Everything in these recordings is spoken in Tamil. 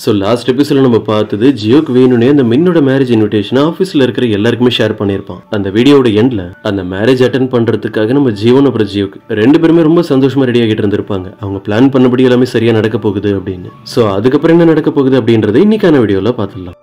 ஸோ லாஸ்ட் எபிசோட நம்ம பார்த்தது ஜியோக்கு வேணும்னே அந்த மின்னோட மேரேஜ் இன்விடேஷன் ஆஃபீஸில் இருக்கிற எல்லாருக்குமே ஷேர் பண்ணியிருப்பான். அந்த வீடியோட எண்ட்ல அந்த மேரேஜ் அட்டன் பண்றதுக்காக நம்ம ஜீவன் அப்புறம் ஜியோக்கு ரெண்டு பேருமே ரொம்ப சந்தோஷமா ரெடி ஆகிட்டு இருந்திருப்பாங்க. அவங்க பிளான் பண்ணபடி எல்லாமே சரியா நடக்க போகுது அப்படின்னு. ஸோ அதுக்கப்புறம் என்ன நடக்க போகுது அப்படின்றத இன்னைக்கான வீடியோல பார்த்துடலாம்.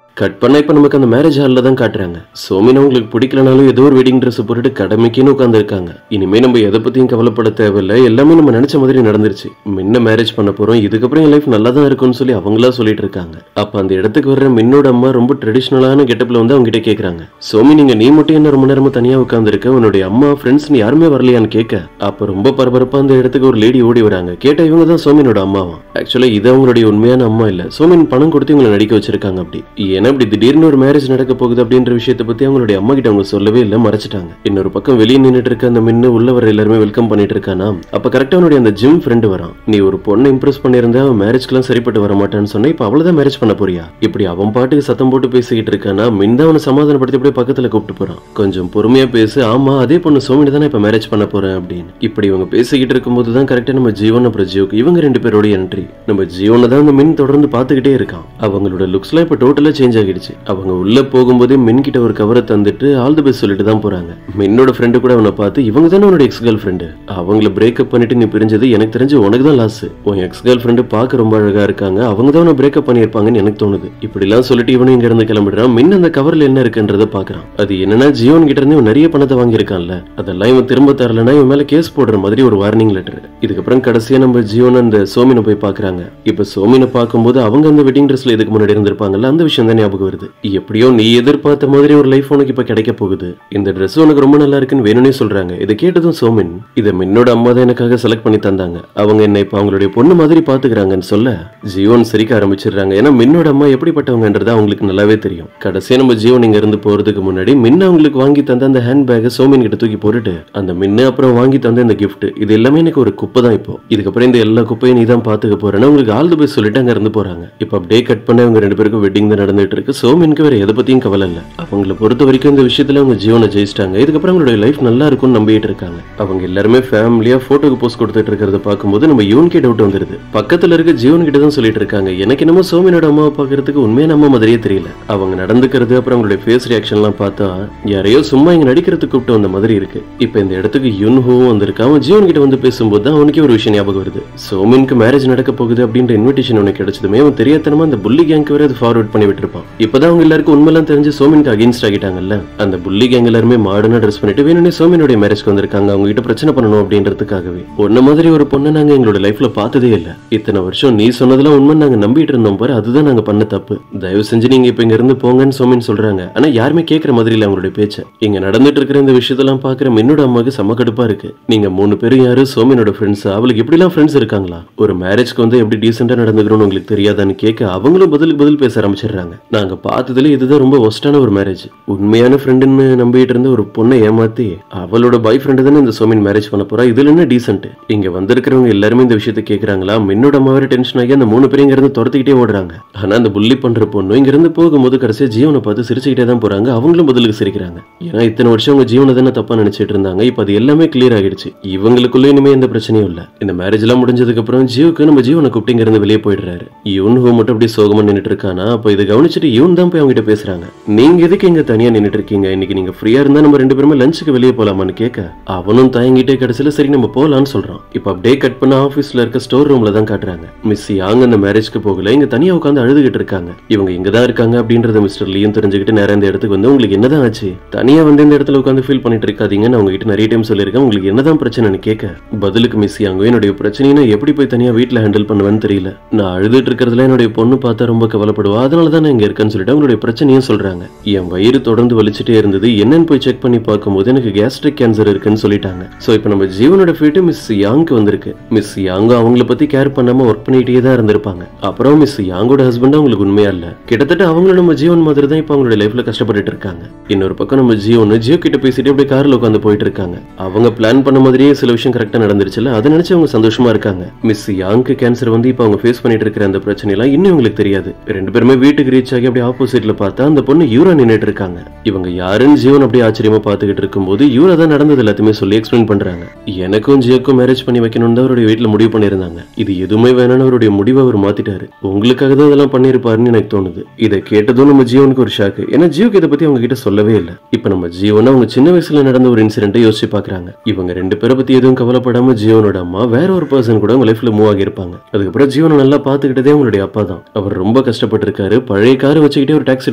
கட் பண்ண இப்ப நமக்கு அந்த மேரேஜ் ஹாலில் தான் காட்டுறாங்க. சோமினா உங்களுக்கு பிடிக்கலனாலும் ஏதோ ஒரு வெட்டிங் ட்ரெஸ் போட்டுட்டு கடமைக்குன்னு உட்காந்துருக்காங்க. இனிமே நம்ம எதை பத்தியும் கவலைப்பட தேவையில்லை, எல்லாமே நம்ம நினைச்ச மாதிரி நடந்துருச்சு. முன்ன மேரேஜ் பண்ண போறோம், இதுக்கப்புறம் என் லைஃப் நல்லா தான் இருக்கும்னு சொல்லி அவங்களா சொல்லிட்டு இருக்காங்க. அப்ப அந்த இடத்துக்கு வர்ற மின்னோட அம்மா ரொம்ப ட்ரெடிஷனலான கெட்டப்ல வந்து அவங்க கிட்ட கேக்குறாங்க, சோமி நீ மட்டும் என்ன ரொம்ப நேரமா தனியா உட்காந்துருக்க, உன்னுடைய அம்மா ஃப்ரெண்ட்ஸ் யாருமே வரலையான்னு கேட்க அப்ப ரொம்ப பரபரப்பா அந்த இடத்துக்கு ஒரு லேடி ஓடி வராங்க. கேட்ட இவங்க தான் சோமினோட அம்மாவா. ஆக்சுவலா இது அவங்களுடைய உண்மையான அம்மா இல்ல, சோமின் பணம் கொடுத்து இவங்களை நடிக்க வச்சிருக்காங்க. அப்படி அப்படி திடீர்னு ஒரு மேரேஜ் நடக்க போகுது அப்படின்ற விஷயத்தை பத்தி அவங்களுடைய அம்மா கிட்ட அவங்க சொல்லவே இல்ல, மறைச்சிட்டாங்க. இன்னொரு பக்கம் வெளியே நின்னுட்டு இருக்க அந்த மின்னு உள்ள வர எல்லாருமே வெல்கம் பண்ணிட்டு இருக்கானா. அப்ப கரெக்டா அவனுடைய அந்த ஜிம் ஃப்ரெண்டு வரான். நீ ஒரு பொண்ணை இம்ப்ரெஸ் பண்ணிருந்தா அவன் மேரேஜ்க்கெல்லாம் சரிப்பட்டு வர மாட்டான்னு சொன்னா இப்ப அவ்வளவுதான் மேரேஜ் பண்ண போறியா? இப்படி அவன் பாட்டுக்கு சத்தம் போட்டு பேசிக்கிட்டு இருக்கானா. மின் தான் அவனை சமாதானப்படுத்தி அப்படியே பக்கத்துல கூப்பிட்டு போறான். கொஞ்சம் பொறுமையா பேசு, ஆமா அதே பொண்ணு சோமினி தானே இப்ப மேரேஜ் பண்ண போறேன் அப்படின்னு. இப்படி இவங்க பேசிக்கிட்டு இருக்கும்போது தான் கரெக்டா நம்ம ஜீவன் அப்புறம் ஜியோக்கு இவங்க ரெண்டு பேரோட என்ட்ரி. நம்ம ஜீவனை தான் அந்த மின் தொடர்ந்து பாத்துக்கிட்டே இருக்கான். அவங்களோட லுக்ஸ்லாம் இப்ப டோட்டலா சேஞ்ச் ஆகிடுச்சு. அவங்க உள்ள போகும்போதே மின் கிட்ட ஒரு கவரை தந்துட்டு ஆல் தி பெஸ்ட் சொல்லிட்டு தான் போறாங்க. மின்னோட ஃப்ரெண்டு கூட அவனை பார்த்து இவங்க தானே உன்னோட எக்ஸ் கேர்ள் ஃப்ரெண்டு, அவங்கள பிரேக்கப் பண்ணிட்டு நீ பிரிஞ்சது எனக்கு தெரிஞ்சு உனக்கு தான் லாஸ். உன் எக்ஸ் கேர்ள் ஃப்ரெண்டு பார்க்க ரொம்ப அழகா இருக்காங்க, அவங்க தான் உன்னை பிரேக்கப் பண்ணியிருப்பாங்கன்னு எனக்கு தோணுது. இப்படி எல்லாம் சொல்லிட்டு இவனும் இங்க இருந்து கிளம்பிடுறான். மின் அந்த கவர்ல என்ன இருக்குன்றத பாக்குறான். அது என்னன்னா ஜீவன் கிட்ட இருந்து நிறைய பணத்தை வாங்கியிருக்கான்ல, அதெல்லாம் இவன் திரும்ப தரலன்னா இவன் மேல கேஸ் போடுற மாதிரி ஒரு வார்னிங் லெட்டர். இதுக்கப்புறம் கடைசியா நம்ம ஜீவன் அந்த சோமினை போய் பாக்குறாங்க. இப்ப சோமினை பார்க்கும்போது அவங்க அந்த வெட்டிங் ட்ரெஸ்ல இதுக்கு முன்னாடி இருந்திருப்பாங்கல்ல, அந்த விஷயம் தான் ஞாபகம் வருது. எப்படியோ நீ எதிர்பார்த்த மாதிரி ஒரு லைஃப் உனக்கு இப்ப கிடைக்க போகுது, இந்த ட்ரெஸ் உனக்கு ரொம்ப நல்லா இருக்குன்னு வேணும்னே சொல்றாங்க. இதை கேட்டதும் சோமின் இதை மின்னோட அம்மா தான் எனக்காக செலக்ட் பண்ணி தந்தாங்க, அவங்க என்ன இப்ப அவங்களுடைய பொண்ணு மாதிரி பாத்துக்கிறாங்கன்னு சொல்ல ஜீவன் சிரிக்க ஆரம்பிச்சிடுறாங்க. ஏன்னா மின்னோட அம்மா எப்படிப்பட்டவங்கன்றது அவங்களுக்கு நல்லாவே தெரியும். கடைசியா நம்ம ஜீவன் இங்க இருந்து போறதுக்கு முன்னாடி மின்ன அவங்களுக்கு வாங்கி தந்த அந்த ஹேண்ட் பேக்கை சோமின் கிட்ட தூக்கி போட்டுட்டு அந்த மின்ன அப்புறம் வாங்கி தந்த இந்த கிஃப்ட் இது எல்லாமே எனக்கு ஒரு குப்பை தான். இப்போ இதுக்கப்புறம் இந்த எல்லா குப்பையும் நீ தான் பாத்துக்க போறேன்னு உங்களுக்கு ஆல் தி பெஸ்ட் சொல்லிட்டு அங்க இருந்து போறாங்க. இப்ப அப்படியே கட் பண்ண அவங்க ரெண்டு பேருக்கும் வெட்டிங் தான் நடந்துட்டு இருக்கு. சோமினுக்கு வேற எதை பத்தியும் கவலை இல்ல. அவங்களை பொறுத்த வரைக்கும் இந்த விஷயத்துல அவங்க ஜீவனை ஜெயிச்சிட்டாங்க. இதுக்கப்புறம் அவங்களுடைய லைஃப் நல்லா இருக்கும்னு நம்பிட்டு இருக்காங்க. அவங்க எல்லாருமே ஃபேமிலியா போட்டோக்கு போஸ்ட் கொடுத்துட்டு இருக்கிறத பார்க்கும்போது நம்ம யூன்கே டவுட் வந்துருது. பக்கத்துல இருக்க ஜீவன் கிட்ட தான் சொல்லிட்டு இருக்காங்க, எனக்கு என்னமோ சோமினோட அம்மாவை பாக்குறதுக்கு உண்மையான அம்மா மாதிரியே தெரியல, அவங்க நடந்துக்கிறது அப்புறம் அவங்களுடைய ஃபேஸ் ரியாக்ஷன் எல்லாம் பார்த்தா யாரையோ சும்மா இங்க நடிக்கிறதுக்கு கூப்பிட்டு வந்த மாதிரி இருக்கு. இப்ப இந்த இடத்துக்கு யுன்ஹோவும் வந்திருக்கான். அவன் ஜீவன் கிட்ட வந்து பேசும்போது தான் அவனுக்கே ஒரு விஷயம் ஞாபகம் வருது. சோமினுக்கு மேரேஜ் நடக்க போகுது அப்படின்ற இன்விடேஷன் உனக்கு கிடைச்சதுமே அவன் தெரியாதனமா அந்த புள்ளி கேங்க்கு வேற அது ஃபார்வர்ட் பண்ணி விட்டுருப்பான். இப்பதான் அவங்க எல்லாருக்கும் உண்மையெல்லாம் தெரிஞ்சு சோமினுக்கு அகைன்ஸ்ட் ஆகிட்டாங்கல்ல. அந்த புள்ளி கேங் எல்லாருமே மாடர்னா ட்ரெஸ் பண்ணிட்டு வேணும்னே சோமினுடைய மேரேஜ்க்கு வந்திருக்காங்க, அவங்க கிட்ட பிரச்சனை பண்ணணும் அப்படின்றதுக்காகவே. ஒன்ன மாதிரி ஒரு பொண்ணை நாங்க எங்களோட லைஃப்ல பார்த்ததே இல்ல, இத்தனை வருஷம் நீ சொன்னதெல்லாம் உண்மை நாங்க நம்பிட்டு இருந்தோம் பாரு, அதுதான் நாங்க பண்ண தப்பு, தயவு செஞ்சு நீங்க இப்ப இங்க இருந்து போங்கன்னு சோமின் சொல்றாங்க. ஆனா யாருமே கேட்கற மாதிரி இல்ல அவங்களுடைய பேச்ச. இங்க நடந்துட்டு இருக்கிற இந்த விஷயத்தெல்லாம் பாக்குற மின்னோட அம்மாவுக்கு செம கடுப்பா இருக்கு. நீங்க 3 பேரும் யாரு சோமினோட ஃப்ரெண்ட்ஸ், அவளுக்கு எப்படி எல்லாம் ஃப்ரெண்ட்ஸ் இருக்காங்களா, ஒரு மேரேஜ்க்கு வந்து எப்படி டீசெண்டா நடந்துக்கணும்னு உங்களுக்கு தெரியாதான்னு கேட்க அவங்களும் பதிலுக்கு பதில் பேச ஆரம்பிச்சிடுறாங்க. நாங்க பார்த்ததுல இதுதான் ரொம்ப ஒஸ்டான ஒரு மேரேஜ், உண்மையான ஃப்ரெண்டுன்னு நம்பிட்டு இருந்த ஒரு பொண்ணை ஏமாத்தி அவளோட பாய் ஃப்ரெண்டு தானே இந்த சோமின் மேரேஜ் பண்ண போறா, இதுல என்ன டீசென்ட்? இங்க வந்திருக்கிறவங்க எல்லாருமே இந்த விஷயத்தை கேக்குறாங்களா. மின்னோட அம்மாவே டென்ஷன் ஆகி அந்த 3 பேரும் இங்க இருந்து துரத்திக்கிட்டே ஓடுறாங்க. ஆனா அந்த புள்ளி பண்ற பொண்ணு இங்க இருந்து போகும்போது கடைசியா ஜீவனை பார்த்து சிரிச்சுக்கிட்டே தான் போறாங்க. அவங்களும் பதிலுக்கு சிரிக்கிறாங்க. ஏன்னா இத்தனை வருஷம் அவங்க ஜீவனை தானே தப்பா நினைச்சிட்டு இருந்தாங்க. இப்ப அது எல்லாமே கிளியர் ஆகிடுச்சு. இவங்களுக்குள்ள இனிமே எந்த பிரச்சனையும் இல்ல. இந்த மேரேஜ் எல்லாம் முடிஞ்சதுக்கு அப்புறம் ஜீவுக்கு நம்ம ஜீவனை கூப்பிட்டு இங்க இருந்து வெளியே போயிடுறாரு. யூன்ஹோ மட்டும் அப்படி சோகமா நின்னுட்டு இருக்கானா. அப்ப இதை கவனிச்சுட்டு யூன் தான் போய் அவங்க கிட்ட பேசுறாங்க. நீங்க எதுக்கு இங்க தனியா நின்னுட்டு இருக்கீங்க, இன்னைக்கு நீங்க ஃப்ரீயா இருந்தா நம்ம 2 பேருமே லஞ்சுக்கு வெளியே போலாமான்னு கேட்க அவனும் தயங்கிட்டே கடைசியில சரி நம்ம போலான்னு சொல்றான். இப்ப அப்படியே கட் பண்ண ஆபீஸ்ல இருக்க ஸ்டோர் ரூம்ல தான் காட்டுறாங்க. மிஸ் யாங் அந்த மேரேஜ்க்கு போகல, இங்க தனியா உட்காந்து அழுதுகிட்டு இருக்காங்க. இவங்க இங்கதான் இருக்காங்க அப்படின்றத மிஸ்டர் லீயும் தெரிஞ்சுக்கிட்டு நேரம் இந்த இடத்துக்கு வந்து உங்களுக்கு என்னதான் ஆச்சு, தனியா வந்து இந்த இடத்துல உட்காந்து ஃபீல் பண்ணிட்டு இருக்காதீங்கன்னு அவங்க கிட்ட நிறைய டைம் சொல்லியிருக்கேன், உங்களுக்கு என்னதான் பிரச்சனைன்னு கேட்க பதிலுக்கு மிஸ் யாங் என்னுடைய பிரச்சனைனா எப்படி போய் தனியா வீட்டுல ஹேண்டில் பண்ணுவேன்னு தெரியல, நான் அழுதுட்டு இருக்கிறதுல என்னுடைய பொண்ணு பார்த்தா ரொம்ப கவலைப்படுவா, அதனாலதான் நான் இங்க இருக்கேன்னு சொல்லிட்டு அவங்களுடைய பிரச்சனையும் சொல்றாங்க. என் வயிறு தொடர்ந்து வலிச்சுட்டே இருந்தது, என்னன்னு போய் செக் பண்ணி பார்க்கும்போது எனக்கு கேஸ்ட்ரிக் கேன்சர் இருக்குன்னு சொல்லிட்டாங்க. சோ இப்போ நம்ம ஜீவனோட ஃபீட் மிஸ் யாங்க்கு வந்திருக்கு. மிஸ் யாங் அவங்கள பத்தி கேர் பண்ணாம ஒர்க் பண்ணிட்டே தான் இருந்திருப்பாங்க. அப்புறம் மிஸ் யாங்கோட ஹஸ்பண்ட் அவங்களுக்கு உண்மையா இல்ல, கிட்டத்தட்ட அவங்களும் நம்ம ஜீவன் மாதிரி தான் இப்ப அவங்களோட லைஃப்ல கஷ்டப்பட்டு இருக்காங்க. இன்னொரு பக்கம் நம்ம ஜியோ கிட்ட பேசிட்டு அப்படியே கார்ல உட்காந்து போயிட்டு இருக்காங்க. அவங்க பிளான் பண்ண மாதிரியே சில விஷயம் கரெக்டா நடந்துருச்சுல, அதை நினைச்சு அவங்க சந்தோஷமா இருக்காங்க. மிஸ் யாங்க்கு கேன்சர் வந்து இப்ப அவங்க ஃபேஸ் பண்ணிட்டு இருக்கிற அந்த பிரச்சனை எல்லாம் இன்னும் உங்களுக்கு தெரியாது. 2 பேருமே வீட்டுக்கு ரீச் ஆகி அப்படியே ஆப்போசிட்ல பார்த்தா அந்த பொண்ணு யூரா நின்னுட்டு இருக்காங்க. இவங்க யாருன்னு ஜீவன் அப்படியே ஆச்சரியமா பாத்துக்கிட்டு இருக்கும்போது யூரா தான் நடந்தது எல்லாத்தையுமே சொல்லி எக்ஸ்பிளைன் பண்றாங்க. எனக்கும் ஜியோக்கும் மேரேஜ் பண்ணி வைக்கணும்னு தான் அவருடைய வீட்டுல முடிவு பண்ணிருந்தாங்க. இது எதுவுமே வேணும்னு அவருடைய முடிவை அவர் மாத்திட்டாரு. உங்களுக்காக தான் இதெல்லாம் பண்ணிருப்பாருன்னு எனக்கு தோணுது. இதை கேட்டதும் நம்ம ஜீவனுக்கு ஒரு ஷாக்கு. ஏன்னா ஜியோக்கு இதை பத்தி அவங்க கிட்ட சொல்லவே இல்லை. இப்ப நம்ம ஜீவன் அவங்க சின்ன வயசுல நடந்த ஒரு இன்சிடென்ட்டை யோசிச்சு பாக்குறாங்க. இவங்க 2 பேரை பத்தி எதுவும் கவலைப்படாம ஜீவனோட அம்மா வேற ஒரு பர்சன் கூட அவங்க லைஃப்ல மூவ் ஆகியிருப்பாங்க. அதுக்கப்புறம் ஜீவனை நல்லா பாத்துக்கிட்டதே அவங்களுடைய அப்பா தான். அவர் ரொம்ப கஷ்டப்பட்டு இருக்காரு. பழைய காரை வச்சுக்கிட்டே ஒரு டாக்ஸி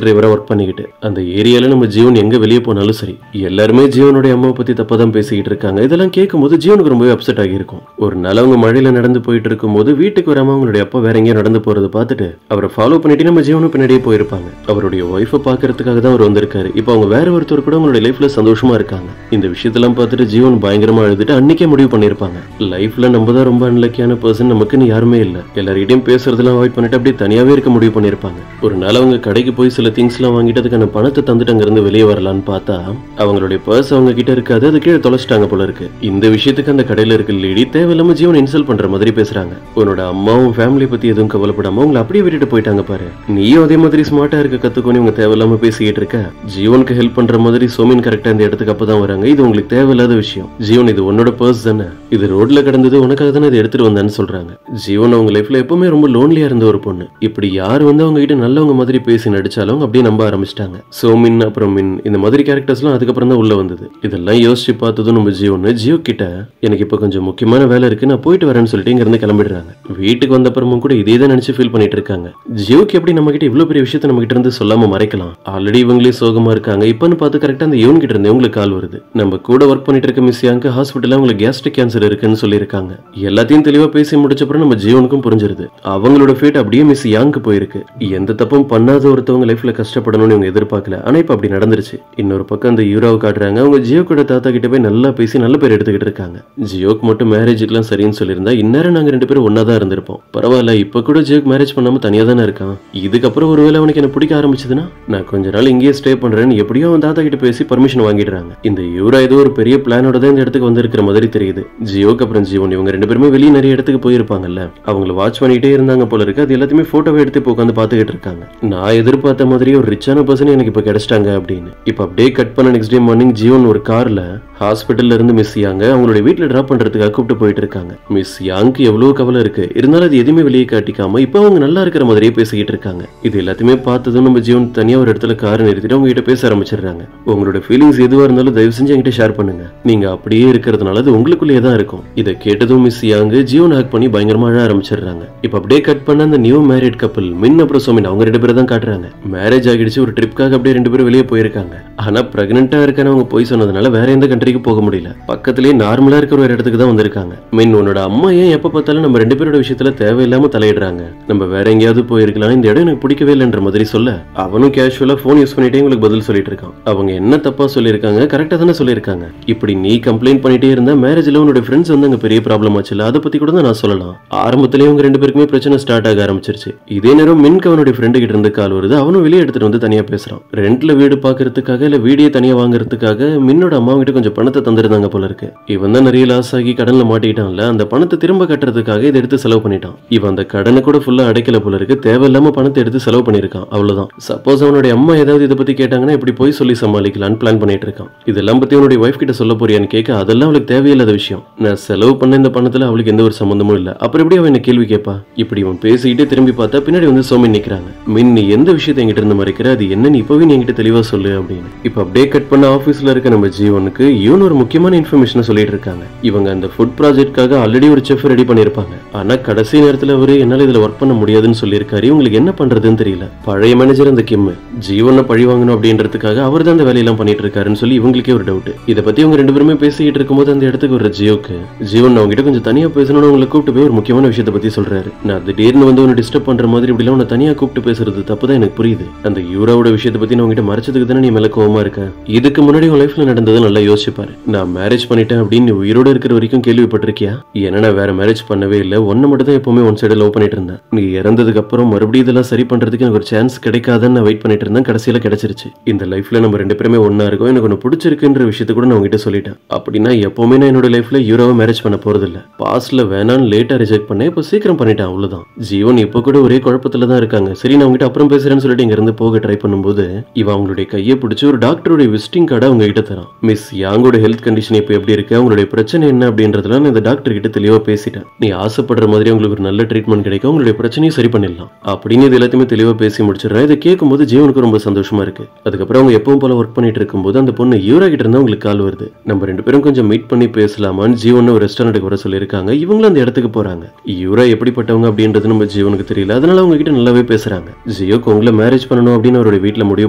டிரைவரா ஒர்க் பண்ணிக்கிட்டு அந்த ஏரியால நம்ம ஜீவன் எங்க வெளியே போனாலும் சரி எல்லாருமே ஜீவனுடைய அம்மாவை பத்தி தப்பா தான் பேசிக்கிட்டு இருக்காங்க. இதெல்லாம் கேட்கும்போது ஜீவனுக்கு ரொம்பவே அப்செட் ஆகியிருக்கும். ஒரு நாள் அவங்க மழையில நடந்து போயிட்டு இருக்கும்போது வீட்டுக்கு வராம அவங்களுடைய அப்பா வேற எங்கேயும் நடந்து போறதை பார்த்துட்டு அவரை ஃபாலோ பண்ணிட்டு நம்ம ஜீவனும் பின்னாடியே போயிருப்பாங்க. அவருடைய ஒய்ஃபை பாக்குறதுக்காக தான் அவர் வந்திருக்காரு. இப்போ அவங்க வேற ஒருத்தர் கூட அவங்களுடைய லைஃப்ல சந்தோஷமா இருக்காங்க. இந்த விஷயத்தெல்லாம் பார்த்துட்டு ஜீவன் பயங்கரமா அழுதுட்டு அன்னைக்கே முடிவு பண்ணிருப்பாங்க. லைஃப்ல நம்ம தான் ரொம்ப அன்லக்கியான பர்சன், நமக்குன்னு யாருமே இல்ல, எல்லார்கிட்டையும் பேசுறதெல்லாம் அவாய்ட் பண்ணிட்டு அப்படியே தனியாவே இருக்க முடிவு பண்ணிருப்பாங்க. ஒரு நாள் அவங்க கடைக்கு போய் சில திங்ஸ் எல்லாம் வாங்கிட்டு அதுக்கான பணத்தை தந்துட்டு அங்க இருந்து வெளியே வரலான்னு பார்த்தா அவங்களுடைய பர்ஸ் அவங்க கிட்ட இருக்காது. அது கீழே தொலைச்சிட்டாங்க போல இருக்கு. இந்த விஷயத்துக்கு அந்த கடையில இருக்க லேடி தேவையில்லாம ஜீவன் இன்சல்ட் பண்ற மாதிரி பேசுறாங்க. உன்னோட அம்மாவும் ஃபேமிலி பத்தி எதுவும் கவலைப்படாம உங்களை அப்படியே விட்டுட்டு போயிட்டாங்க பாரு, நீயும் அதே மாதிரி ஸ்மார்ட்டா இருக்க கத்துக்கோன்னு இவங்க தேவையில்லாம பேசிக்கிட்டு இருக்க. ஜீவனுக்கு ஹெல்ப் பண்ற மாதிரி சோமின் கரெக்டா இந்த இடத்துக்கு அப்பதான் வராங்க. இது உங்களுக்கு தேவையில்லாத விஷயம். ஜீவன் இது உன்னோட பர்ஸ் தானே, இது ரோட்ல கிடந்தது உனக்காக தானே இதை எடுத்துட்டு வந்தான்னு சொல்றாங்க. ஜீவன் அவங்க லைஃப்ல எப்பவுமே ரொம்ப லோன்லியா இருந்த ஒரு பொண்ணு. இப்படி யார் வந்து அவங்க கிட்ட நல்லவங்க மாதிரி பேசி நடிச்சாலும் அப்படியே நம்ப ஆரம்பிச்சிட்டாங்க. சோமின் அப்புறம் மின் இந்த மாதிரி கேரக்டர்ஸ்லாம் அதுக்கப்புறம் தான் உள்ள வந்தது. இதெல்லாம் யோசிச்சு பார்த்ததும் நம்ம ஜியோ கிட்ட எனக்கு இப்ப கொஞ்சம் முக்கியமான வேலை இருக்கு, நான் போயிட்டு வரேன்னு சொல்லிட்டு இங்க இருந்து கிளம்பிடுறாங்க. வீட்டுக்கு வந்த அப்புறமும் கூட இதே தான் நினைச்சு ஃபீல் பண்ணிட்டு இருக்காங்க. ஜியோக்கு எப்படி நம்ம கிட்ட இவ்வளவு பெரிய விஷயத்தை நம்ம கிட்ட இருந்து சொல்லாம மறைக்கலாம்? ஆல்ரெடி இவங்களே சோகமா இருக்காங்க. இப்பன்னு பார்த்து கரெக்டா அந்த யூன் கிட்ட இருந்து உங்களுக்கு கால் வருது. நம்ம கூட ஒர்க் பண்ணிட்டு இருக்க மிஸ் யாங்க ஹாஸ்பிட்டல்ல உங்களுக்கு கேஸ்ட்ரிக் கேன்சர் இருக்குன்னு சொல்லியிருக்காங்க. எல்லாத்தையும் தெளிவா பேசி முடிச்சப்பறம் நம்ம ஜியோனுக்கும் புரிஞ்சிருது அவங்களோட ஃபேட் அப்படியே மிஸ் யாங்க்கு போயிருக்கு. எந்த தப்பும் பண்ணாத ஒருத்தவங்க லைஃப்ல கஷ்டப்படணும்னு இவங்க எதிர்பார்க்கல. ஆனா இப்ப அப்படி நடந்துருச்சு. இன்னொரு பக்கம் அந்த யூராவை காட்டுறாங்க. அவங்க ஜியோ கூட தாத்தா கிட்ட போய் நல்லா பேசி நல்ல பேர் எடுத்துக்கிட்டு இருக்காங்க. ஜியோக்கு மட்டும் மேரேஜுக்குலாம் சரின்னு சொல்லியிருந்தா இந்நேரம் நாங்க 2 பேரும் ஒன்னா தான் இருந்திருப்போம். பரவாயில்ல, இப்ப கூட ஜியோக்கு மேரேஜ் பண்ணாம தனியா தானே இருக்கான். இதுக்கப்புறம் ஒருவேளை அவனுக்கு என்ன பிடிக்க ஆரம்பிச்சதுன்னா நான் கொஞ்ச நாள் இங்கேயே ஸ்டே பண்றேன்னு எப்படியோ அவன் தாத்தா கிட்ட பேசி பர்மிஷன் வாங்கிடுறாங்க. இந்த யூரா ஏதோ ஒரு பெரிய பிளானோட தான் இந்த இடத்துக்கு வந்திருக்கிற மாதிரி தெரியுது. ஜியோக்கு அப்புறம் ஜீவன் இவங்க 2 பேருமே வெளியே நிறைய இடத்துக்கு போயிருப்பாங்கல்ல, அவங்களை வாட்ச் பண்ணிட்டே இருந்தாங்க போல இருக்கு. அது எல்லாத்தையுமே போட்டோவை எடுத்து உட்காந்து பாத்துக்கிட்டு இருக்காங்க. நான் எதிர்பார்த்த மாதிரி ஒரு ரிச்சான பர்சன் எனக்கு இப்ப கிடைச்சிட்டாங்க அப்படின்னு. இப்ப அப்படியே கட் பண்ண நெக்ஸ்ட் டே மார்னிங் ஜீவன் ஒரு கார்ல ஹாஸ்பிட்டல்ல இருந்து மிஸ் யாங்க அவங்களுடைய வீட்டுல டிராப் பண்றதுக்காக கூப்பிட்டு போயிட்டு இருக்காங்க. மிஸ் யாங்க்கு எவ்வளவு கவலை இருக்கு, இருந்தாலும் அது எதுவுமே வெளியே காட்டிக்காம இப்ப அவங்க நல்லா இருக்கிற மாதிரியே பேசிக்கிட்டு இருக்காங்க. இது எல்லாத்தையுமே பார்த்ததும் நம்ம ஜீவன் தனியா ஒரு இடத்துல காரை நிறுத்திட்டு அவங்க கிட்ட பேச ஆரம்பிச்சிடுறாங்க. உங்களோட ஃபீலிங்ஸ் எதுவா இருந்தாலும் தயவு செஞ்சு என்கிட்ட ஷேர் பண்ணுங்க, நீங்க அப்படியே இருக்கிறதுனால அது உங்களுக்குள்ளேயே தான் இருக்கும். இதை கேட்டதும் மிஸ் யாங்கு ஜீவன் ஹேக் பண்ணி பயங்கரமா அழ ஆரம்பிச்சிடுறாங்க. இப்ப அப்படியே கட் பண்ண அந்த நியூ மேரிட் கப்பல் மின் அப்புறம் சோமின் அவங்க 2 பேரும் தான் காட்டுறாங்க. மேரேஜ் ஆகிடுச்சு, ஒரு ட்ரிப்காக அப்படியே 2 பேரும் வெளியே போயிருக்காங்க. ஆனா பிரெக்னெண்டா இருக்கான்னு அவங்க போய் சொன்னதுனால வேற எந்த கண்ட்ரிக்கு போக முடியல. பக்கத்திலேயே நார்மலா இருக்கிற ஒரு இடத்துக்கு தான் வந்திருக்காங்க. மின் உன்னோட அம்மா ஏன் எப்ப பார்த்தாலும் நம்ம 2 பேரோட விஷயத்துல தேவையில்லாம தலையிடுறாங்க, நம்ம வேற எங்கேயாவது போயிருக்கலாம், இந்த இடம் எனக்கு பிடிக்கவே இல்லைன்ற மாதிரி சொல்ல அவனும் கேஷுவலா போன் யூஸ் பண்ணிட்டே உங்களுக்கு பதில் சொல்லிட்டு இருக்கான். அவங்க என்ன தப்பா சொல்லியிருக்காங்க, கரெக்டா தானே சொல்லியிருக்காங்க. இப்படி நீ கம்ப்ளைண்ட் பண்ணிட்டே இருந்தா மேரேஜ்ல உன்னோட ஃப்ரெண்ட்ஸ் வந்து அங்க பெரிய ப்ராப்ளம் ஆச்சுல, அதை பத்தி கூட தான் நான் சொல்லலாம். ஆரம்பத்திலேயே அவங்க 2 பேருக்குமே பிரச்சனை ஸ்டார்ட் ஆக ஆரம்பிச்சிருச்சு. இதே நேரம் மின்க்கு அவனுடைய ஃப்ரெண்டு கிட்ட இருந்து கால் வருது. அவனும் வெளியே எடுத்துட்டு வந்து தனியா பேசுறான். ரெண்ட்ல வீடு பாக்குறதுக்காக இல்ல வீடியோ தனியா வாங்குறதுக்காக மின்னோட அம்மா கிட்ட கொஞ்சம் பணத்தை தந்திருந்தாங்க போல இருக்கு. இவன் தான் நிறைய லாஸ் ஆகி கடன்ல மாட்டிக்கிட்டான்ல, அந்த பணத்தை திரும்ப கட்டுறதுக்காக இதை எடுத்து செலவு பண்ணிட்டான். இவன் அந்த கடனை கூட ஃபுல்லா அடைக்கல போல இருக்கு, தேவையில்லாம பணத்தை எடுத்து செலவு பண்ணிருக்கான். அவ்வளவுதான். சப்போஸ் அவனுடைய அம்மா ஏதாவது இதை பத்தி கேட்டாங்கன்னா இப்படி போய் சொல்லி சமாளிக்கலான்னு பிளான் பண்ணிட்டு இருக்கான். இதெல்லாம் பத்தி அவனுடைய வைஃப் கிட்ட சொல்ல போறியான்னு கேட்க அதெல்லாம் அவளுக்கு தேவையில்லாத விஷயம், நான் செலவு பண்ண இந்த பணத்துல அவளுக்கு எந்த ஒரு சம்பந்தமும் இல்ல. அப்புறம் எப்படி அவன் என்ன கேள்வி கேட்பா? இப்படி இவன் பேசிக்கிட்டே திரும்பி பார்த்தா பின்னாடி வந்து சோமின் நிக்கிறாங்க. மின், நீ எந்த விஷயத்தை என்கிட்ட இருந்து மறைக்கிற, அது என்னன்னு இப்பவே நீ என்கிட்ட தெளிவா சொல்லு அப்படின்னு. இப்ப அப்படியே கட் பண்ண ஆபீஸ்ல இருக்க நம்ம ஜீவனுக்கு இவன் ஒரு முக்கியமான இன்ஃபர்மேஷன் சொல்லிட்டு இருக்காங்க. இவங்க அந்த ஃபுட் ப்ராஜெக்ட்காக ஆல்ரெடி ஒரு செஃப் ரெடி பண்ணிருப்பாங்க. ஆனா கடைசி நேரத்துல அவரு என்னால இதுல ஒர்க் பண்ண முடியாதுன்னு சொல்லியிருக்காரு. உங்களுக்கு என்ன பண்றதுன்னு தெரியல. பழைய மேனேஜர் அந்த கிம் ஜீவனை பழி வாங்கணும் அப்படின்றதுக்காக அவர் தான் அந்த வேலையெல்லாம் பண்ணிட்டு இருக்காருன்னு சொல்லி இவங்களுக்கே ஒரு டவுட். இதை பத்தி அவங்க 2 பேருமே பேசிக்கிட்டு இருக்கும்போது அந்த இடத்துக்கு ஒரு ஜியோக்கு ஜீவன் அவங்க கிட்ட கொஞ்சம் தனியா பேசணும்னு உங்களை கூப்பிட்டு போய் ஒரு முக்கியமான விஷயத்தை பத்தி சொல்றாரு. நான் திடீர்னு வந்து உன்னை டிஸ்டர்ப் பண்ற மாதிரி இப்படி உன்னை தனியா கூப்பிட்டு பேசுறது தப்புதான் எனக்கு புரியுது. அந்த யூராவோட விஷயத்தை பத்தி நான் உங்ககிட்ட மறைச்சதுக்கு தானே நீ மேல கோவமா இருக்க. இதுக்கு முன்னாடி உன் லைஃப்ல நடந்தது நல்லா யோசிப்பாரு. நான் மேரேஜ் பண்ணிட்டேன் அப்படின்னு நீ உயிரோட இருக்கிற வரைக்கும் கேள்விப்பட்டிருக்கியா? ஏன்னா நான் வேற மேரேஜ் பண்ணவே இல்லை, ஒன்னு மட்டும் தான் எப்பவுமே ஒன் சைடு லவ் பண்ணிட்டு இருந்தேன். நீ இறந்ததுக்கு அப்புறம் மறுபடியும் இதெல்லாம் சரி பண்றதுக்கு எனக்கு ஒரு சான்ஸ் கிடைக்காதுன்னு நான் வெயிட் பண்ணிட்டு இருந்தேன். கடைசியில கிடைச்சிருச்சு. இந்த லைஃப்ல நம்ம 2 பேருமே ஒன்னா இருக்கோம், எனக்கு ஒன்னு பிடிச்சிருக்குன்ற விஷயத்த கூட நான் உங்ககிட்ட சொல்லிட்டேன். அப்படின்னா எப்பவுமே நான் என்னோட லைஃப்ல யூராவை மேரேஜ் பண்ண போறது இல்ல. பாஸ்ட்ல வேணான்னு லேட்டா ரிஜெக்ட் பண்ணேன், இப்போ சீக்கிரம் பண்ணிட்டேன், அவ்வளவுதான். ஜீவன் இப்ப கூட ஒரே குழப்பத்துல தான் இருக்காங்க. சரி, நான் உங்ககிட்ட அப்புறம் பேசுறேன்னு சொல்லிட்டு இங்க இருந்து போக ட்ரை பண்ணும்போது இவ அவங்களுடைய கையை பிடிச்சி ஒரு டாக்டருடைய விசிட்டிங் கார்டை அவங்க கிட்ட தரான். மிஸ் யாங்கோட ஹெல்த் கண்டிஷன் இப்ப எப்படி இருக்கு, அவங்களுடைய பிரச்சனை என்ன அப்படின்றதுல நான் இந்த டாக்டர் கிட்ட தெளிவா பேசிட்டேன். நீ ஆசைப்படுற மாதிரி உங்களுக்கு ஒரு நல்ல ட்ரீட்மெண்ட் கிடைக்கும், உங்களுடைய பிரச்சனையை சரி பண்ணிடலாம் அப்படின்னு இது எல்லாத்தையுமே தெளிவா பேசி முடிச்சிடறேன். இதை கேட்கும்போது ஜீவனுக்கு ரொம்ப சந்தோஷமா இருக்கு. அதுக்கப்புறம் அவங்க எப்பவும் போல ஒர்க் பண்ணிட்டு இருக்கும்போது அந்த பொண்ணு யூரா கிட்ட இருந்தா உங்களுக்கு கால் வருது. நம்ம 2 பேரும் கொஞ்சம் மீட் பண்ணி பேசலாமான்னு ஜீவன் ஒரு ரெஸ்டாரண்ட்டுக்கு வர சொல்லியிருக்காங்க. இவங்களும் அந்த இடத்துக்கு போறாங்க. யூரா எப்படிப்பட்டவங்க அப்படின்றது நம்ம ஜீவனுக்கு தெரியல, அதனால அவங்க கிட்ட நல்லாவே பேசுறாங்க. ஜியோக்கு உங்களை மேரேஜ் பண்ணணும் அப்படின்னு அவருடைய வீட்டுல முடிவு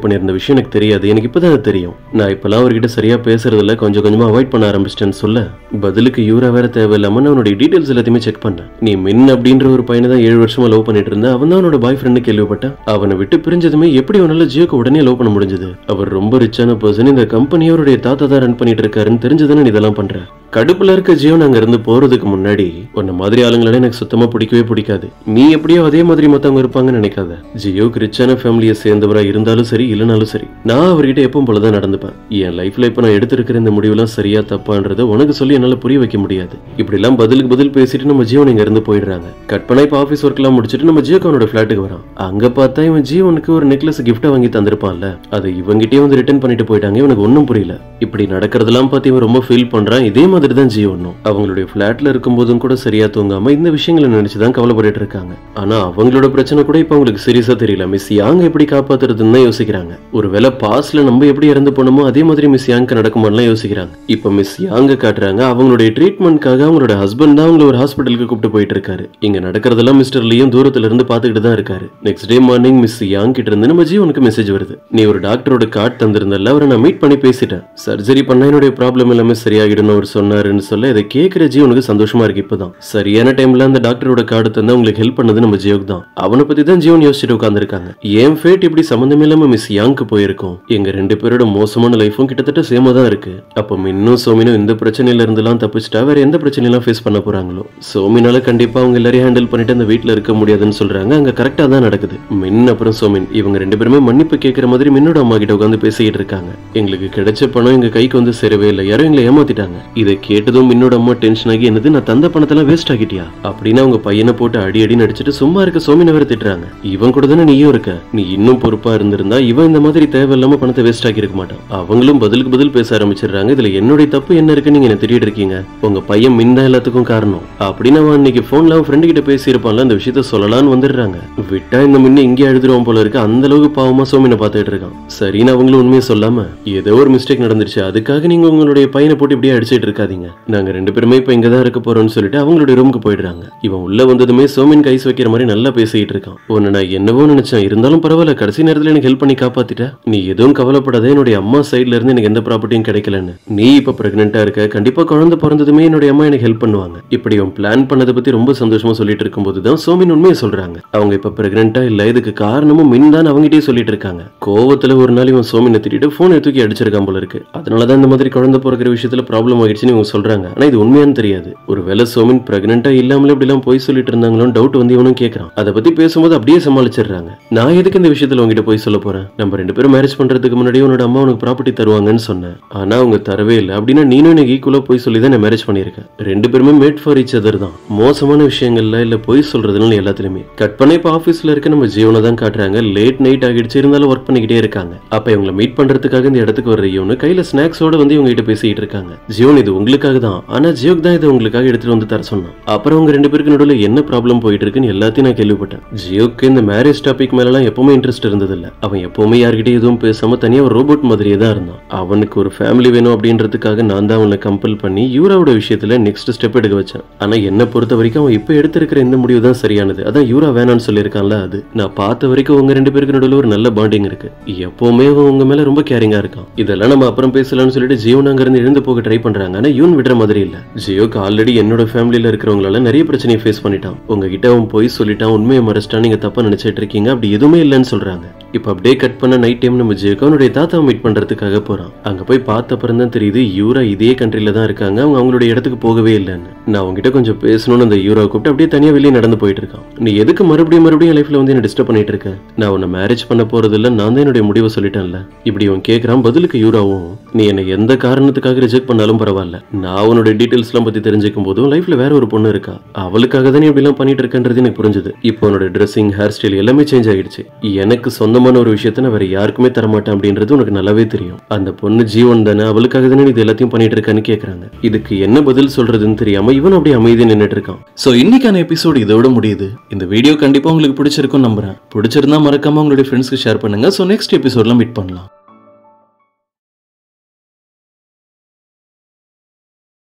பண்ணியிருந்த விஷயம் எனக்கு தெரியாது, எனக்கு இப்பதான் அது தெரியும். நான் இப்பெல்லாம் அவர்கிட்ட சரியா பேசுறதுல கொஞ்சம் கொஞ்சமா அவாய்ட் பண்ண ஆரம்பிச்சிட்டேன்னு சொல்ல பதிலுக்கு யூரா வேற தேவையில்லாம நான் அவனுடைய டீடைல்ஸ் எல்லாத்தையுமே செக் பண்ணேன். நீ மின் அப்படின்ற ஒரு பையனை தான் 7 வருஷமா லவ் பண்ணிட்டு இருந்த, அவன் தான் அவனோட பாய் ஃப்ரெண்ட் கேள்விப்பட்டேன். அவனை விட்டு பிரிஞ்சதுமே எப்படி அவனால ஜியோக்கு உடனே லவ் பண்ண முடிஞ்சது? அவர் ரொம்ப ரிச்சான பர்சன், இந்த கம்பெனி அவருடைய தாத்தா தான் ரன் பண்ணிட்டு இருக்காருன்னு தெரிஞ்சதானே இதெல்லாம் பண்ற. கடுப்புல இருக்க ஜீவன் அங்க இருந்து போறதுக்கு முன்னாடி உன்ன மாதிரி ஆளுங்களே எனக்கு சுத்தமா பிடிக்கவே பிடிக்காது. நீ எப்படியோ அதே மாதிரி மத்தவங்க இருப்பாங்கன்னு நினைக்காத. ஜியோக்கு ரிச்சான ஃபேமிலியை சேர்ந்தவரா இருந்தாலும் சரி இல்லைனாலும் சரி, நான் அவர்கிட்ட எப்பவும் போலதான் நடந்துப்பேன். என் லைஃப்ல இப்ப நான் எடுத்திருக்கிற இந்த முடிவுலாம் சரியா தப்பான்றத உனக்கு சொல்லி என்னால புரிய வைக்க முடியாது. இப்படி எல்லாம் பதிலுக்கு பதில் பேசிட்டு நம்ம ஜீவன் இங்க இருந்து போயிடுறாங்க. கட் பண்ணா இப்ப ஆபீஸ் ஒர்க் எல்லாம் முடிச்சிட்டு நம்ம ஜியோக்கு அவனோட பிளாட்டுக்கு வரான். அங்க பார்த்தா இவன் ஜீவனுக்கு ஒரு நெக்லஸ் கிஃப்டா வாங்கி தந்திருப்பான்ல, அதை இவங்கிட்டே வந்து ரிட்டர்ன் பண்ணிட்டு போயிட்டாங்க. இவனுக்கு ஒன்னும் புரியல. இப்படி நடக்கிறதெல்லாம் பார்த்து இவன் ரொம்ப ஃபீல் பண்றான். இதே மாதிரி தான் ஜீவனும் அவங்களுடைய பிளாட்ல இருக்கும் போதும் கூட சரியா தூங்காம இந்த விஷயங்களை நினைச்சுதான் கவலைப்பட்டு இருக்காங்க. ஆனா அவங்களோட பிரச்சனை கூட இப்ப அவங்களுக்கு சீரியஸா தெரியல. மிஸ் யாங்க எப்படி காப்பாத்துறதுன்னு தான் யோசிக்கிறாங்க. ஒருவேளை பாஸ்ட்ல நம்ம எப்படி இறந்து போனோமோ அதே மாதிரி மிஸ் யாங்க நடக்குமான்னு யோசிக்கிறாங்க. இப்ப மிஸ் யாங்க காட்டுறாங்க அவங்களுடைய ட்ரீட்மெண்ட்காக அவங்களோட ஹஸ்பண்ட் தான் அவங்களை ஒரு ஹாஸ்பிட்டலுக்கு கூப்பிட்டு போயிட்டு இருக்காரு. இங்க நடக்கிறதெல்லாம் மிஸ்டர் லியும் தூரத்துல இருந்து பாத்துக்கிட்டு தான் இருக்காரு. Next day morning Miss Yang கிட்ட இருந்து நம்ம ஜீவனுக்கு மெசேஜ் வருது. நீ ஒரு டாக்டரோட கார்டு தந்திருந்தல, அவரை நான் மீட் பண்ணி பேசிட்டேன். சர்ஜரி பண்ண என்னுடைய ப்ராப்ளம் எல்லாமே சரியாகிடும் அவர் சொன்னாருன்னு சொல்ல இதை கேட்கிற ஜீவனுக்கு சந்தோஷமா இருக்கு. இப்பதான் சரியான டைம்ல அந்த டாக்டரோட கார்டு தந்து அவங்களுக்கு ஹெல்ப் பண்ணது நம்ம ஜியோக்கு தான். அவனை பத்தி தான் ஜீவன் யோசிச்சுட்டு உட்கார்ந்துருக்காங்க. ஏன் ஃபேட் இப்படி சம்பந்தமே இல்லாம மிஸ் யாங்க்கு போயிருக்கும். எங்க 2 பேரோட மோசமான லைஃபும் கிட்டத்தட்ட சேமா தான் இருக்கு. அப்ப மின்னும் சோமினும் இந்த பிரச்சனையில இருந்தெல்லாம் தப்பிச்சுட்டா வேற எந்த பிரச்சனையெல்லாம் ஃபேஸ் பண்ண போறாங்களோ. சோமினால கண்டிப்பா அவங்க எல்லாரையும் ஹேண்டில் பண்ணிட்டு அந்த வீட்டுல இருக்க முடியாதுன்னு சொல்றாங்க. அங்க கரெக்டா தான் நடக்குது. மின் அப்புறம் சோமின் இவங்க 2 பேருமே மன்னிப்பு கேட்கிற மாதிரி மின்னோட அம்மா கிட்ட உட்காந்து பேசிக்கிட்டு இருக்காங்க. எங்களுக்கு கிடைச்ச பணம் எங்க கைக்கு வந்து சேரவே இல்லை, யாரும் எங்களை ஏமாத்திட்டாங்க. இதை கேட்டதும் மின்னோட அம்மா டென்ஷன் ஆகி என்னது நான் தந்த பணத்தெல்லாம் வேஸ்ட் ஆகிட்டியா அப்படின்னு அவங்க பையனை போட்டு அடி அடி நடிச்சிட்டு சும்மா இருக்க சோமினை வேற திட்டுறாங்க. இவன் கூட தானே நீயும் இருக்க, நீ இன்னும் பொறுப்பா இருந்திருந்தா இவன் இந்த மாதிரி தேவையில்லாம பணத்தை வேஸ்ட் ஆகி இருக்க மாட்டான். அவங்களும் பதிலுக்கு பதில் பேச ஆரம்பிச்சிடுறாங்க. இதுல என்னுடைய தப்பு என்ன இருக்குன்னு நீங்க என்ன திட்டிட்டு இருக்கீங்க, உங்க பையன் மின் தான் எல்லாத்துக்கும் காரணம் அப்படின்னு அவன் அன்னைக்கு போன்ல அவன் ஃப்ரெண்டு கிட்ட பேசியிருப்பான்ல, அந்த விஷயத்த சொல்லலான்னு வந்துடுறாங்க. விட்டா இந்த மின்ன இங்கே எழுதுறோம் போல இருக்கு, அந்த அளவுக்கு பாவமா சோமினை பார்த்துட்டு இருக்கான். சரின்னு அவங்களும் உண்மையை சொல்லாம ஏதோ ஒரு மிஸ்டேக் நடந்துருச்சு, அதுக்காக நீங்க உங்களுடைய பையனை போட்டு இப்படியே அடிச்சிட்டு இருக்காதீங்க, நாங்க 2 பேருமே இப்ப இங்கதான் இருக்க போறோம்னு சொல்லிட்டு அவங்களுடைய ரூமுக்கு போயிடுறாங்க. இவன் உள்ள வந்ததுமே சோமின் கைஸ் வைக்கிற மாதிரி நல்லா பேசிட்டு இருக்கான். உன்னை நான் என்னவோ நினைச்சேன், இருந்தாலும் பரவாயில்ல, கடைசி நேரத்துல எனக்கு ஹெல்ப் பண்ணி காப்பாத்திட்ட. நீ எதுவும் கவலைப்படாத, என்னுடைய அம்மா சைட்ல இருந்து எனக்கு எந்த ப்ராப்பர்ட்டியும் கிடைக்கலன்னு. நீ இப்ப பிரெக்னெண்டா இருக்க, கண்டிப்பா குழந்தை பிறந்ததுமே என்னுடைய அம்மா எனக்கு ஹெல்ப் பண்ணுவாங்க. இப்படி அவன் பிளான் பண்ணதை பத்தி ரொம்ப சந்தோஷமா சொல்லிட்டு இருக்கும்போது தான் சோமின் உண்மையை சொல்றாங்க. அவங்க இப்ப பிரெக்னெண்டா இல்ல, இதுக்கு காரணமும் மின் தான் அவங்ககிட்டயே சொல்லிட்டு இருக்காங்க. கோவத்துல ஒரு நாள் இவன் சோமினை திட்டிட்டு போனை தூக்கி அடிச்சிருக்கான் போல இருக்கு. அதனாலதான் இந்த மாதிரி குழந்தை பிறக்கிற விஷயத்துல ப்ராப்ளம் ஆயிடுச்சுன்னு இவங்க சொல்றாங்க. ஆனா இது உண்மையானு தெரியாது. ஒருவேளை சோமின் பிரெக்னெண்டா இல்லாமலே இப்படி எல்லாம் போய் சொல்லிட்டு இருந்தாங்களோன்னு டவுட் வந்து இவனும் கேட்கறான். அதை பத்தி பேசும்போது அப்படியே சமாளிச்சிடுறாங்க. நான் எதுக்கு இந்த விஷயத்துல உங்ககிட்ட போய் சொல்ல போறேன், நம்ம 2 பேரும் மேரேஜ் பண்றதுக்கு முன்னாடி உன்னோட அம்மா உனக்கு ப்ராப்பர்ட்டி தருவாங்கன்னு சொன்னேன், ஆனா அவங்க தரவே இல்லை. அப்படின்னா நீனும் எனக்கு ஈக்குவலா போய் சொல்லி தான் நான் மேரேஜ் பண்ணிருக்கேன். 2 பேருமே மேட் ஃபார் ஈச் அதர் தான். மோசமான விஷயங்கள்ல இல்ல போய் சொல்றதுனால எல்லாத்துலயுமே. கட் பண்ண இப்ப ஆபீஸ்ல இருக்க நம்ம ஜீவனை தான் காட்டுறாங்க. லேட் நைட் ஆகிடுச்சு, இருந்தாலும் ஒர்க் பண்ணிக்கிட்டே இருக்காங்க. அப்ப இவங்களை மீட் பண்றதுக்காக இந்த இடத்துக்கு வர்ற இவனு கையில ஸ்நாக்ஸோட வந்து இவங்க கிட்ட பேசிட்டு இருக்காங்க. ஜீவன் இது உங்களுக்காக தான், ஆனா ஜியோக் தான் இதை உங்களுக்காக எடுத்துட்டு வந்து தர சொன்னான். அப்புறம் அவங்க 2 பேருக்கு நடுவில் என்ன ப்ராப்ளம் போயிட்டு இருக்குன்னு எல்லாத்தையும் நான் கேள்விப்பட்டேன். ஜியோக்கு இந்த மேரேஜ் டாபிக் மேலாம் எப்பவுமே இன்ட்ரெஸ்ட் இருந்தது இல்ல. அவன் எப்பவுமே யார்கிட்டயும் எதுவும் பேசாம தனியா ஒரு ரோபோட் மாதிரியே தான் இருந்தான். அவனுக்கு ஒரு ஃபேமிலி வேணும் அப்படின்றதுக்காக நான் தான் அவனை கம்பல் பண்ணி யூராவோட விஷயத்துல நெக்ஸ்ட் ஸ்டெப் எடுக்க வச்சேன். ஆனா என்ன பொறுத்த வரைக்கும் அவன் இப்ப எடுத்திருக்கிற இந்த முடிவு தான் சரியானது. அதான் யூரா வேணான்னு சொல்லியிருக்கான்ல, அது நான் பார்த்த வரைக்கும் உங்க 2 பேருக்கு நடுவில் ஒரு நல்ல பாண்டிங் இருக்கு. எப்பவுமே அவன் உங்க மேல ரொம்ப கேரிங்கா இருக்கான். இதெல்லாம் நம்ம அப்புறம் பேசலாம்னு சொல்லிட்டு ஜீவன் அங்க இருந்து எழுந்து போக ட்ரை பண்றாங்க. ஆனா யூன் விடுற மாதிரி இல்ல. ஜியோக்கு ஆல்ரெடி என்னோட ஃபேமிலியில இருக்கிறவங்களால நிறைய பிரச்சனையை ஃபேஸ் பண்ணிட்டான். உங்ககிட்ட அவன் போய் சொல்லிட்டான், உண்மையை மறைச்சிட்டான், நீங்க தப்பா நினைச்சிட்டு இருக்கீங்க, அப்படி எதுவுமே இல்லைன்னு சொல்றாங்க. இப்ப அப்படியே கட் பண்ண நைட் டைம் நம்ம ஜியோக்கு அவனுடைய தாத்தாவை மீட் பண்றதுக்காக போறான். அங்க போய் பார்த்த அப்புறம் தான் தெரியுது யூரா இதே கண்ட்ரில தான் இருக்காங்க, அவங்க அவங்களுடைய இடத்துக்கு போகவே இல்லைன்னு. நான் அவங்ககிட்ட கொஞ்சம் பேசணும்னு அந்த யூரா கூப்பிட்டு அப்படியே தனியா வெளியே நடந்து போயிட்டு இருக்கான். நீ எதுக்கு மறுபடியும் லைஃப்ல வந்து என்ன டிஸ்டர்ப் பண்ணிட்டு இருக்க? நான் உன்னை மேரேஜ் பண்ண போறது இல்ல, நான் தான் என்னுடைய முடிவை சொல்லிட்டேன்ல. இப்படி அவன் கேட்கறான். பதிலுக்கு யூராவும், நீ என்னை எந்த காரணத்துக்காக ரிஜெக்ட் பண்ணாலும் பரவாயில்ல, நான் உன்னோட டீடைல்ஸ் எல்லாம் பத்தி தெரிஞ்சுக்கும் போதும் லைஃப்ல வேற ஒரு பொண்ணு இருக்கா, அவளுக்காக தான் இப்படி எல்லாம் பண்ணிட்டு இருக்கன்றது எனக்கு புரிஞ்சது. இப்போ உன்னோட ட்ரெஸ்ஸிங், ஹேர் ஸ்டைல் எல்லாமே சேஞ்ச் ஆயிடுச்சு. எனக்கு சொந்தமான ஒரு விஷயத்த நான் வேற யாருக்குமே தரமாட்டேன் அப்படின்றது உனக்கு நல்லாவே தெரியும். அந்த பொண்ணு ஜீவன் தானே, அவளுக்காக தானே இது எல்லாத்தையும் பண்ணிட்டு இருக்கான்னு கேக்குறாங்க. இதுக்கு என்ன பதில் சொல்றதுன்னு தெரியாம இவன் அப்படியே அமைதியா நின்னுட்டு இருக்கான். சோ இன்னைக்கான எபிசோட் இதோட முடியுது. இந்த வீடியோ கண்டிப்பா உங்களுக்கு பிடிச்சிருக்கும் நம்புறேன். பிடிச்சிருந்தா மறக்காம உங்களுடைய ஃப்ரெண்ட்ஸ்க்கு ஷேர் பண்ணுங்க. சோ நெக்ஸ்ட் எபிசோட்ல மீட் பண்ணலாம்.